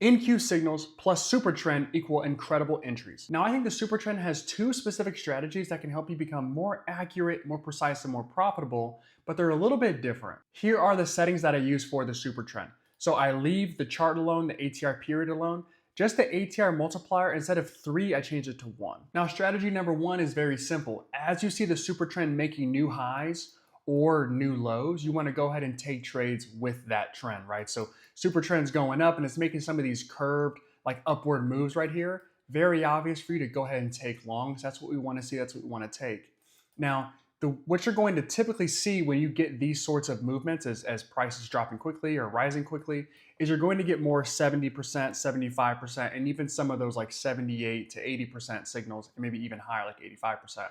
NQ signals plus Supertrend equal incredible entries. Now, I think the Supertrend has two specific strategies that can help you become more accurate, more precise, and more profitable, but they're a little bit different. Here are the settings that I use for the Supertrend. So I leave the chart alone, the ATR period alone. Just the ATR multiplier, instead of 3, I change it to 1. Now, strategy number 1 is very simple. As you see the Supertrend making new highs or new lows, you want to go ahead and take trades with that trend, right? So Supertrend's going up and it's making some of these curved, like upward moves right here. Very obvious for you to go ahead and take longs. That's what we want to see. That's what we want to take. Now, what you're going to typically see when you get these sorts of movements as prices dropping quickly or rising quickly is you're going to get more 70%, 75%, and even some of those like 78 to 80% signals, and maybe even higher, like 85%.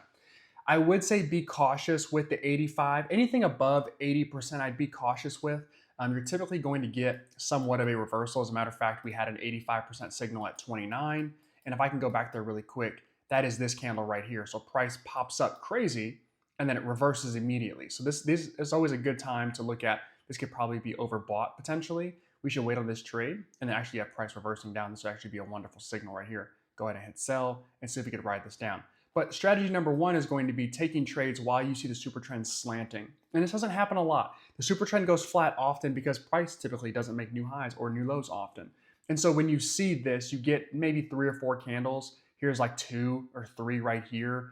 I would say be cautious with the 85. Anything above 80%, I'd be cautious with. You're typically going to get somewhat of a reversal. As a matter of fact, we had an 85% signal at 29. And if I can go back there really quick, that is this candle right here. So price pops up crazy and then it reverses immediately. So this is always a good time to look at. This could probably be overbought potentially. We should wait on this trade and then actually have price reversing down. This would actually be a wonderful signal right here. Go ahead and hit sell and see if we could ride this down. But strategy number 1 is going to be taking trades while you see the Supertrend slanting. And this doesn't happen a lot. The Supertrend goes flat often because price typically doesn't make new highs or new lows often. And so when you see this, you get maybe 3 or 4 candles. Here's like 2 or 3 right here.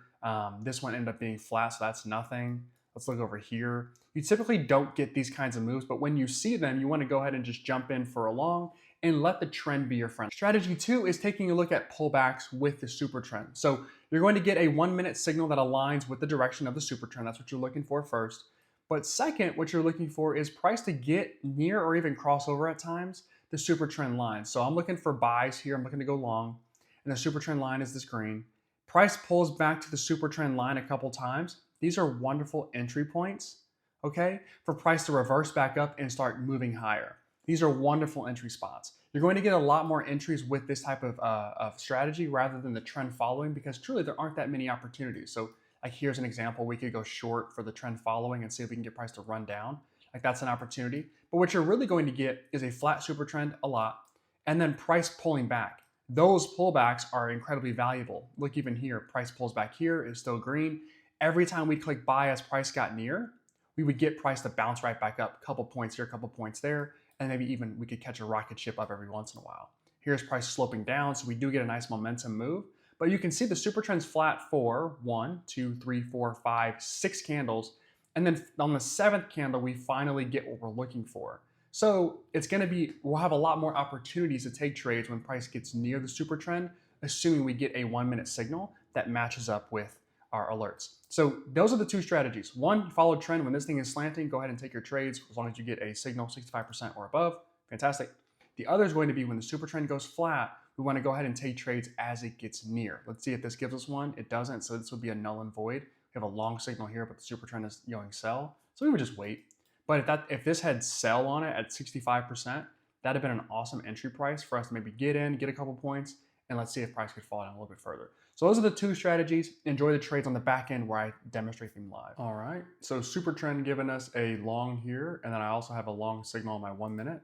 This one ended up being flat, so that's nothing. Let's look over here. You typically don't get these kinds of moves, but when you see them, you want to go ahead and just jump in for a long and let the trend be your friend. Strategy 2 is taking a look at pullbacks with the Supertrend. So you're going to get a 1-minute signal that aligns with the direction of the Supertrend. That's what you're looking for first. But second, what you're looking for is price to get near or even cross over at times the Supertrend line. So I'm looking for buys here. I'm looking to go long. And the Supertrend line is this green. Price pulls back to the Supertrend line a couple times. These are wonderful entry points, okay, for price to reverse back up and start moving higher. These are wonderful entry spots. You're going to get a lot more entries with this type of strategy rather than the trend following, because truly there aren't that many opportunities. So like here's an example. We could go short for the trend following and see if we can get price to run down. Like that's an opportunity. But what you're really going to get is a flat super trend a lot, and then price pulling back. Those pullbacks are incredibly valuable. Look, even here, price pulls back here, is still green. Every time we click buy as price got near, we would get price to bounce right back up. A couple points here, a couple points there, and maybe even we could catch a rocket ship up every once in a while. Here's price sloping down, so we do get a nice momentum move. But you can see the super trend's flat for 1, 2, 3, 4, 5, 6 candles. And then on the 7th candle, we finally get what we're looking for. So it's going to be, we'll have a lot more opportunities to take trades when price gets near the super trend, assuming we get a 1-minute signal that matches up with our alerts. So those are the 2 strategies. 1, follow trend. When this thing is slanting, go ahead and take your trades as long as you get a signal 65% or above. Fantastic. The other is going to be when the super trend goes flat, we want to go ahead and take trades as it gets near. Let's see if this gives us one. It doesn't, so this would be a null and void. We have a long signal here, but the super trend is going sell. So we would just wait. But if this had sell on it at 65%, that'd have been an awesome entry price for us to maybe get in, get a couple points, and let's see if price could fall down a little bit further. So those are the 2 strategies. Enjoy the trades on the back end where I demonstrate them live. All right, so Supertrend giving us a long here, and then I also have a long signal on my 1 minute.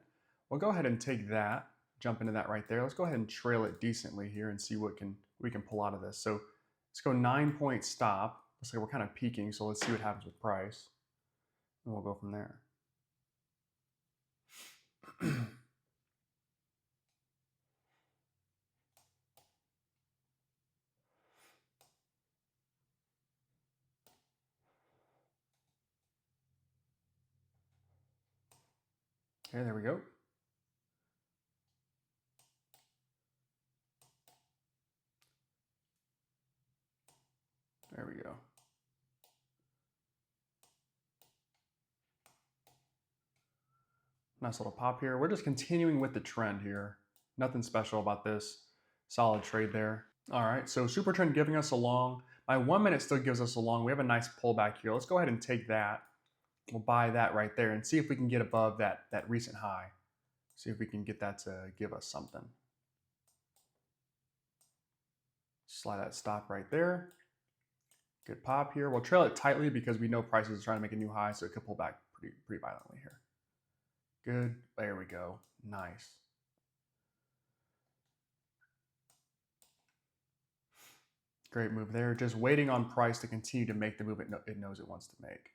We'll go ahead and take that, jump into that right there. Let's go ahead and trail it decently here and see what we can pull out of this. So let's go 9-point stop. Let's say we're kind of peaking, so let's see what happens with price. And we'll go from there. Okay, there we go. There we go. Nice little pop here. We're just continuing with the trend here. Nothing special about this. Solid trade there. All right, so Supertrend giving us a long. My 1 minute still gives us a long. We have a nice pullback here. Let's go ahead and take that. We'll buy that right there and see if we can get above that recent high. See if we can get that to give us something. Slide that stop right there. Good pop here. We'll trail it tightly because we know prices are trying to make a new high, so it could pull back pretty violently here. Good. There we go. Nice. Great move there. Just waiting on price to continue to make the move it knows it wants to make.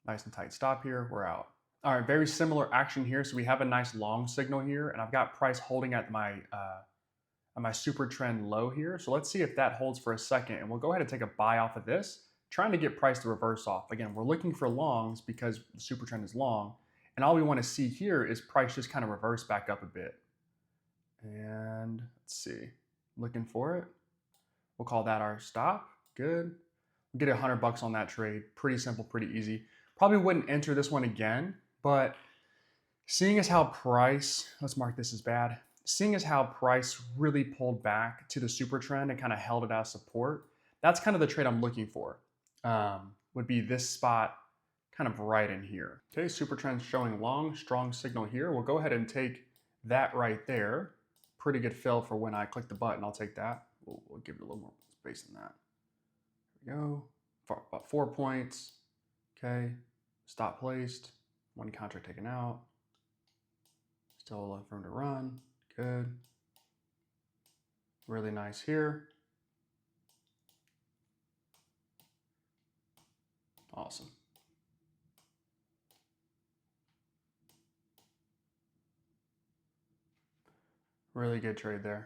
Nice and tight stop here. We're out. All right, very similar action here. So we have a nice long signal here, and I've got price holding at my super trend low here. So let's see if that holds for a second, and we'll go ahead and take a buy off of this, trying to get price to reverse off. Again, we're looking for longs because the super trend is long, and all we want to see here is price just kind of reverse back up a bit. And let's see, looking for it. We'll call that our stop. Good. We'll get $100 on that trade. Pretty simple, pretty easy. Probably wouldn't enter this one again, but seeing as how price, let's mark this as bad, seeing as how price really pulled back to the super trend and kind of held it as support, that's kind of the trade I'm looking for. Would be this spot kind of right in here. Okay, super trend showing long, strong signal here. We'll go ahead and take that right there. Pretty good fill for when I click the button. I'll take that. We'll give it a little more space than that. There we go. About 4 points. Okay. Stop placed. One contract taken out. Still enough room to run. Good. Really nice here. Awesome. Really good trade there.